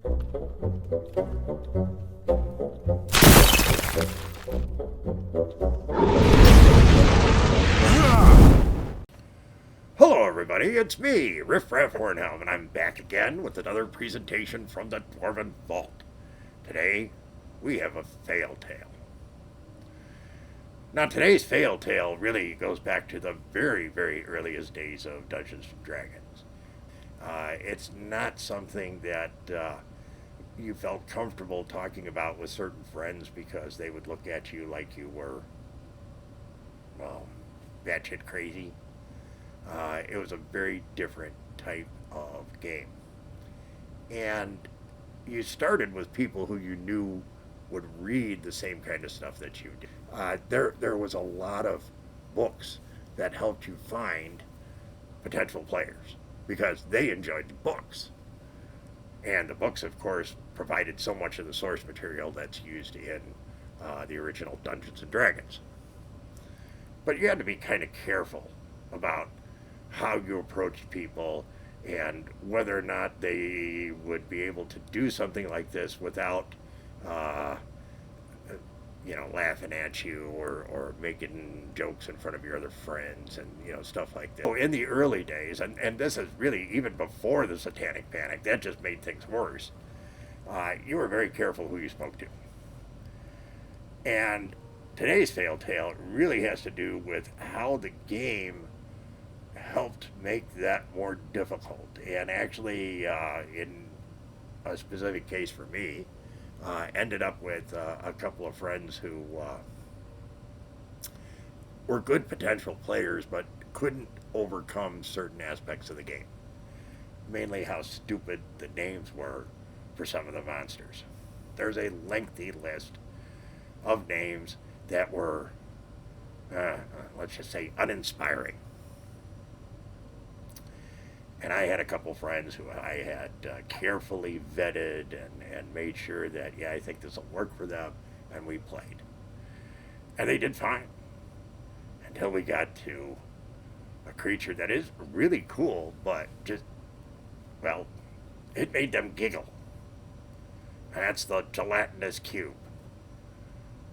Hello everybody, it's me, Riff Raff Hornhelm, and I'm back again with another presentation from the Dwarven Vault. Today, we have a fail tale. Now today's fail tale really goes back to the very, very earliest days of Dungeons & Dragons. It's not something that you felt comfortable talking about with certain friends because they would look at you like you were, well, batshit crazy. It was a very different type of game. And you started with people who you knew would read the same kind of stuff that you did. There was a lot of books that helped you find potential players because they enjoyed the books. And the books, of course, provided so much of the source material that's used in the original Dungeons and Dragons. But you had to be kind of careful about how you approached people and whether or not they would be able to do something like this without, laughing at you or making jokes in front of your other friends and, stuff like that. So in the early days, and this is really even before the Satanic Panic, that just made things worse, you were very careful who you spoke to. And today's fail tale really has to do with how the game helped make that more difficult. And actually, in a specific case for me, ended up with a couple of friends who were good potential players but couldn't overcome certain aspects of the game. Mainly how stupid the names were for some of the monsters. There's a lengthy list of names that were, let's just say, uninspiring. And I had a couple friends who I had carefully vetted and made sure that, yeah, I think this will work for them, and we played. And they did fine. Until we got to a creature that is really cool, but just, well, it made them giggle. And that's the gelatinous cube.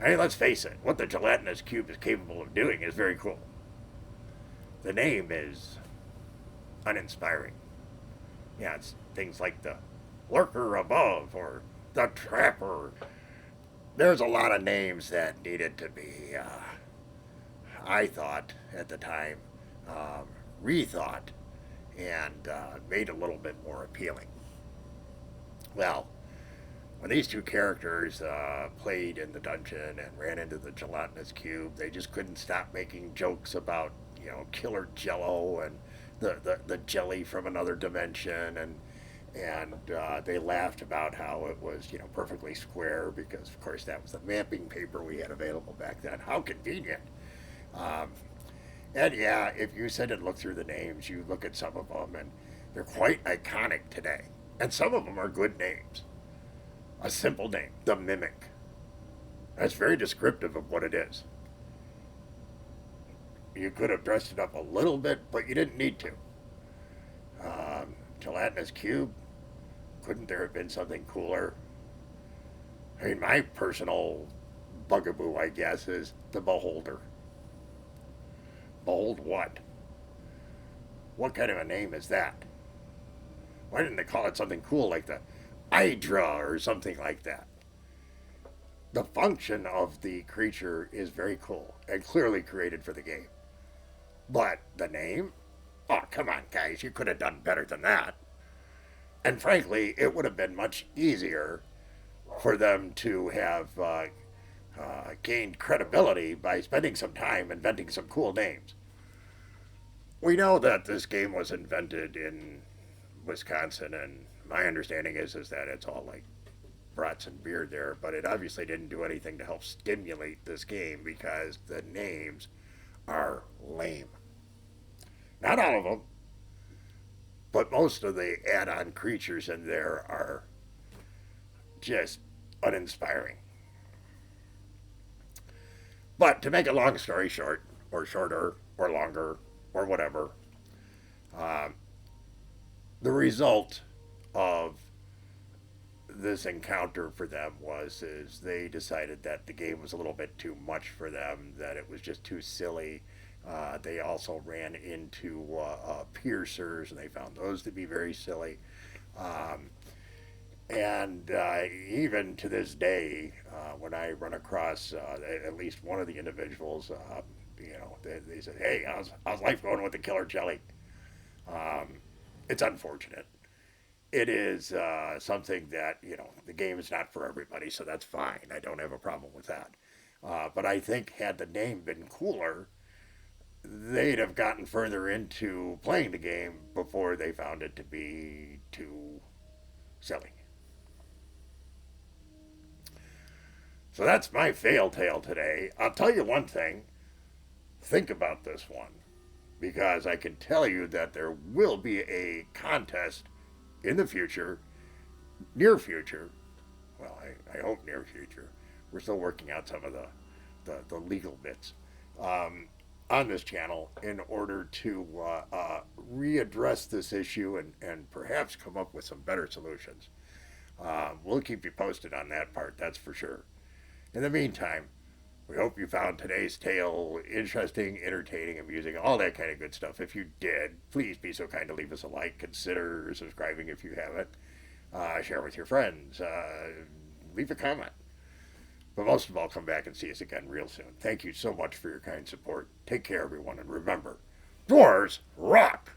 I mean, let's face it, what the gelatinous cube is capable of doing is very cool. The name is uninspiring. Yeah, it's things like the lurker above or the trapper. There's a lot of names that needed to be, I thought at the time, rethought and made a little bit more appealing. Well, when these two characters played in the dungeon and ran into the gelatinous cube, they just couldn't stop making jokes about, killer jello and the jelly from another dimension, and they laughed about how it was, perfectly square because, of course, that was the mapping paper we had available back then. How convenient. And yeah, if you sit and look through the names, you look at some of them, and they're quite iconic today. And some of them are good names. A simple name, the Mimic. That's very descriptive of what it is. You could have dressed it up a little bit, but you didn't need to. Gelatinous cube, couldn't there have been something cooler? I mean, my personal bugaboo, I guess, is the Beholder. Behold what? What kind of a name is that? Why didn't they call it something cool like the Hydra or something like that? The function of the creature is very cool and clearly created for the game. But the name? Oh, come on, guys, you could have done better than that. And frankly, it would have been much easier for them to have gained credibility by spending some time inventing some cool names. We know that this game was invented in Wisconsin, and my understanding is that it's all like brats and beer there, but it obviously didn't do anything to help stimulate this game because the names are lame. Not all of them, but most of the add-on creatures in there are just uninspiring. But to make a long story short, or shorter, or longer, or whatever, the result of this encounter for them was is they decided that the game was a little bit too much for them, that it was just too silly. They also ran into piercers, and they found those to be very silly. Um, and even to this day, when I run across at least one of the individuals, they said, "Hey, how's life going with the killer jelly?" Um, it's unfortunate. It is something that the game is not for everybody, so that's fine. I don't have a problem with that. But I think had the name been cooler, they'd have gotten further into playing the game before they found it to be too silly. So that's my fail tale today. I'll tell you one thing. Think about this one, because I can tell you that there will be a contest in the future, near future. Well, I hope near future. We're still working out some of the legal bits on this channel in order to readdress this issue and perhaps come up with some better solutions. We'll keep you posted on that part, that's for sure. In the meantime, we hope you found today's tale interesting, entertaining, amusing, all that kind of good stuff. If you did, please be so kind to leave us a like. Consider subscribing if you haven't. Share with your friends. Leave a comment. But most of all, come back and see us again real soon. Thank you so much for your kind support. Take care, everyone, and remember, dwarves rock!